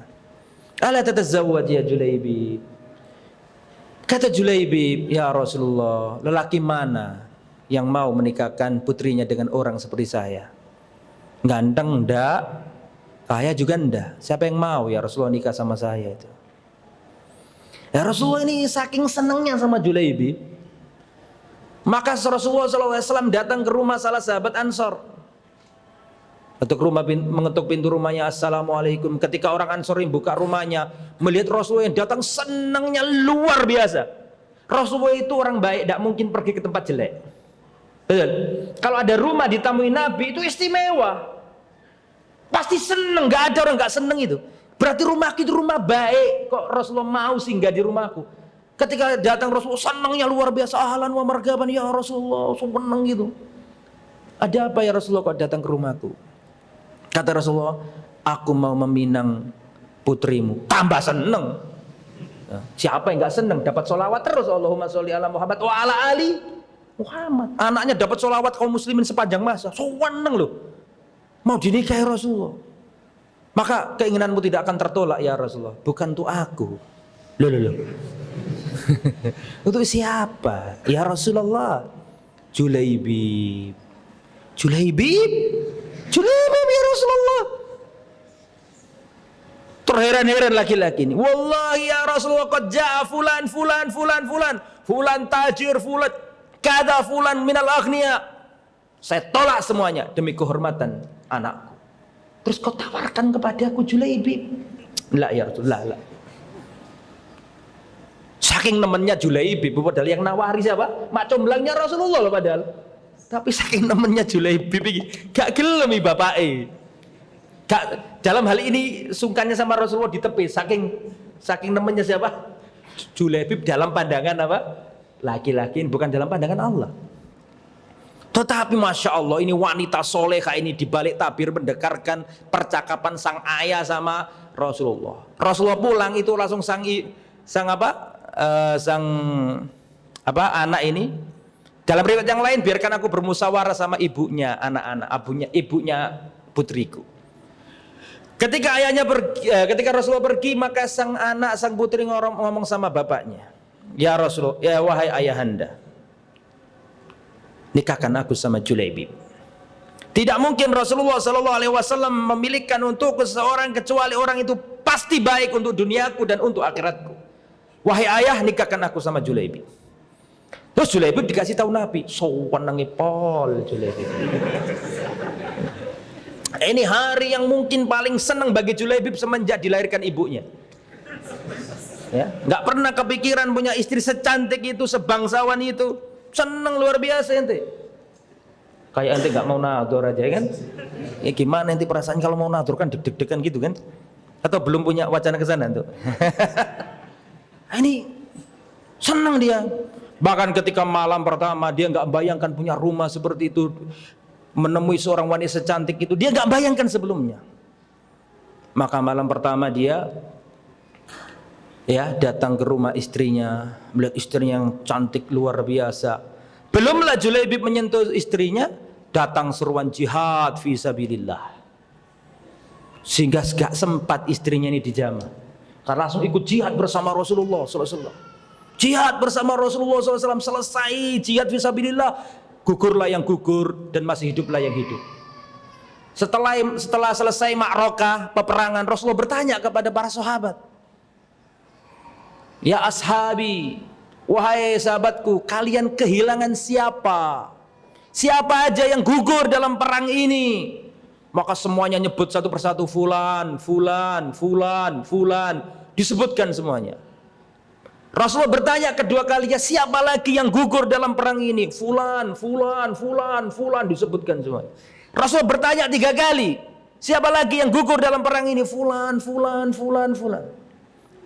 Ala tatazawwaj ya Julaibib? Kata Julaibib, ya Rasulullah, lelaki mana yang mau menikahkan putrinya dengan orang seperti saya? Ganteng enggak, kaya juga enggak. Siapa yang mau ya Rasulullah nikah sama saya itu? Ya Rasulullah ini saking senangnya sama Julaibib, maka Rasulullah SAW datang ke rumah salah sahabat Ansor. Mengetuk pintu rumahnya, assalamualaikum. Ketika orang Ansor ini buka rumahnya, melihat Rasulullah yang datang, senangnya luar biasa. Rasulullah itu orang baik, tidak mungkin pergi ke tempat jelek. Betul? Kalau ada rumah ditamui Nabi itu istimewa, pasti senang. Gak ada orang gak senang itu. Berarti rumahku itu rumah baik. Kok Rasulullah mau singgah di rumahku? Ketika datang Rasulullah, senangnya luar biasa. Ahlan wa marhaban ya Rasulullah, senang gitu. Ada apa ya Rasulullah kok datang ke rumahku? Kata Rasulullah, aku mau meminang putrimu. Tambah seneng. Siapa yang gak seneng dapat sholawat terus, Allahumma sholli ala Muhammad wa ala ali Muhammad. Anaknya dapat sholawat kaum muslimin sepanjang masa. Seneng loh. Mau dinikahi Rasulullah. Maka keinginanmu tidak akan tertolak ya Rasulullah. Bukan untuk aku. Loh. Untuk siapa? Ya Rasulullah. Julaibib ya Rasulullah. Terheran-heran laki-laki ini. Wallahi ya Rasulullah, qad ja'a fulan tajir, fulan kada, fulan minal aghniya. Saya tolak semuanya demi kehormatan anakku. Terus kau tawarkan kepadaku Julaibib? La ya Rasulullah, la. Saking nemennya Julaibib, padahal yang nawari siapa? Mak comblangnya Rasulullah loh padahal. Tapi saking nemennya Julaibib ini gak gelem bapake. Gak, dalam hal ini sungkannya sama Rasulullah ditepi, saking nemennya siapa? Julaibib dalam pandangan apa? Laki-laki, bukan dalam pandangan Allah. Tetapi Masya Allah, ini wanita soleha ini dibalik tabir mendekarkan percakapan sang ayah sama Rasulullah. Rasulullah pulang itu langsung sang anak ini. Dalam riwayat yang lain, biarkan aku bermusyawarah sama ibunya ibunya putriku. Ketika Rasulullah pergi, maka sang putri ngomong sama bapaknya, ya Rasulullah, ya wahai ayahanda, nikahkan aku sama Julaibib. Tidak mungkin Rasulullah SAW memilihkan untuk seseorang kecuali orang itu pasti baik untuk duniaku dan untuk akhiratku. Wahai ayah, nikahkan aku sama Julaibib. Terus Julaibib dikasih tahu Nabi, sowan nang pol Julaibib. Ini hari yang mungkin paling senang bagi Julaibib semenjak dilahirkan ibunya. Ya, nggak pernah kepikiran punya istri secantik itu, sebangsawan itu. Senang luar biasa ente. Kayak ente nggak mau nadur aja kan? Ya gimana ente perasaan kalau mau nadur kan deg-degan gitu kan? Atau belum punya wacana ke sana tuh? Ini senang dia. Bahkan ketika malam pertama dia nggak bayangkan punya rumah seperti itu, menemui seorang wanita secantik itu, dia nggak bayangkan sebelumnya. Maka malam pertama dia datang ke rumah istrinya, melihat istrinya yang cantik luar biasa. Belumlah Julaibib menyentuh istrinya, datang seruan jihad fi sabilillah. Sehingga gak sempat istrinya ini dijamah. Karena langsung ikut jihad bersama Rasulullah SAW. Jihad bersama Rasulullah SAW, selesai jihad fi sabilillah, gugurlah yang gugur dan masih hiduplah yang hidup. Setelah selesai ma'rakah, peperangan, Rasulullah bertanya kepada para sahabat, ya ashabi, wahai sahabatku, kalian kehilangan siapa? Siapa aja yang gugur dalam perang ini? Maka semuanya nyebut satu persatu, fulan, disebutkan semuanya. Rasulullah bertanya kedua kalinya, siapa lagi yang gugur dalam perang ini? Fulan, disebutkan semuanya. Rasulullah bertanya 3 kali, siapa lagi yang gugur dalam perang ini? Fulan.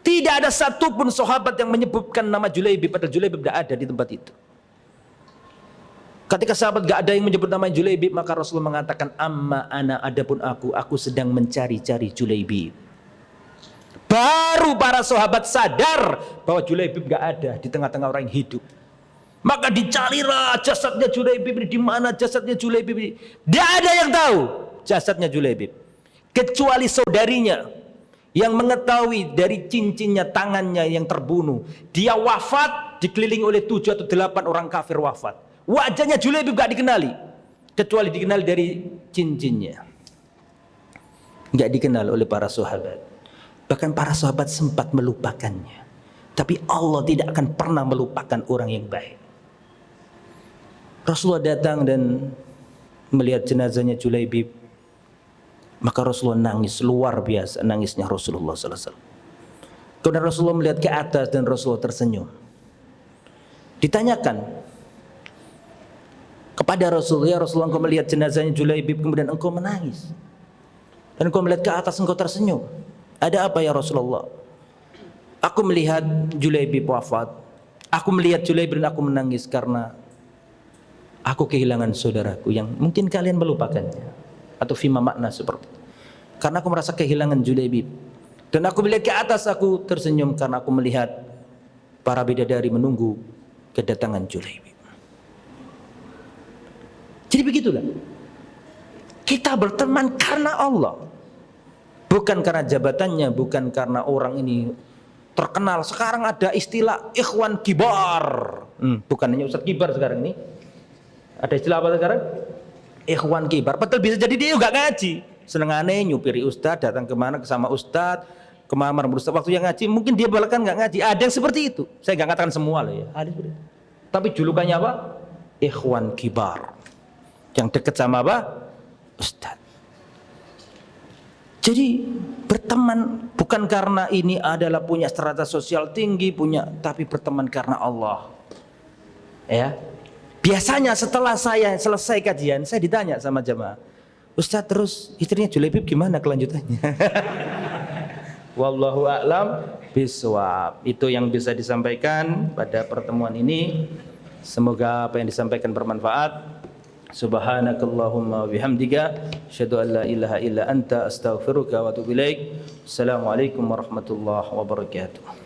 Tidak ada satupun sahabat yang menyebutkan nama Julaibib, padahal Julaibib tidak ada di tempat itu. Ketika sahabat gak ada yang menyebut nama Julaibib, maka Rasulullah mengatakan, amma ana, adapun aku sedang mencari-cari Julaibib. Baru para sahabat sadar bahwa Julaibib gak ada di tengah-tengah orang yang hidup. Maka dicarilah jasadnya Julaibib, di mana jasadnya Julaibib ini? Tidak ada yang tahu jasadnya Julaibib kecuali saudarinya yang mengetahui dari cincinnya tangannya yang terbunuh. Dia wafat dikelilingi oleh 7 atau 8 orang kafir wafat. Wajahnya Julaibib gak dikenali kecuali dikenali dari cincinnya. Gak dikenal oleh para sahabat. Bahkan para sahabat sempat melupakannya. Tapi Allah tidak akan pernah melupakan orang yang baik. Rasulullah datang dan melihat jenazahnya Julaibib. Maka Rasulullah nangis luar biasa, nangisnya Rasulullah SAW. Kemudian Rasulullah melihat ke atas dan Rasulullah tersenyum. Ditanyakan kepada Rasulullah, ya Rasulullah, engkau melihat jenazahnya Julaibib kemudian engkau menangis, dan engkau melihat ke atas engkau tersenyum. Ada apa ya Rasulullah? Aku melihat Julaibib wafat. Aku melihat Julaibib dan aku menangis karena aku kehilangan saudaraku yang mungkin kalian melupakannya, atau fima makna seperti itu. Karena aku merasa kehilangan Julaibib, dan aku melihat ke atas, aku tersenyum karena aku melihat para bidadari menunggu kedatangan Julaibib. Jadi begitulah, kita berteman karena Allah, bukan karena jabatannya, bukan karena orang ini terkenal. Sekarang ada istilah ikhwan kibar, bukan hanya Ustadz kibar sekarang ini. Ada istilah apa sekarang? Ikhwan kibar. Betul, bisa jadi dia juga ngaji, senengane nyupiri Ustadz, datang kemana sama Ustadz, kemana Ustadz. Waktu yang ngaji mungkin dia bahkan nggak ngaji. Ada yang seperti itu. Saya nggak katakan semua loh ya. Ada seperti itu. Tapi julukannya apa? Ikhwan kibar. Yang dekat sama apa? Ustadz. Jadi berteman bukan karena ini adalah punya strata sosial tinggi, tapi berteman karena Allah. Ya. Biasanya setelah saya selesai kajian, saya ditanya sama jemaah, Ustadz, terus istrinya Julaibib gimana kelanjutannya? Wallahu a'lam bishawab. Itu yang bisa disampaikan pada pertemuan ini. Semoga apa yang disampaikan bermanfaat. Subhanakallahumma bihamdika asyhadu an la ilaha illa anta astaghfiruka wa atubu ilaik. Assalamualaikum warahmatullahi wabarakatuh.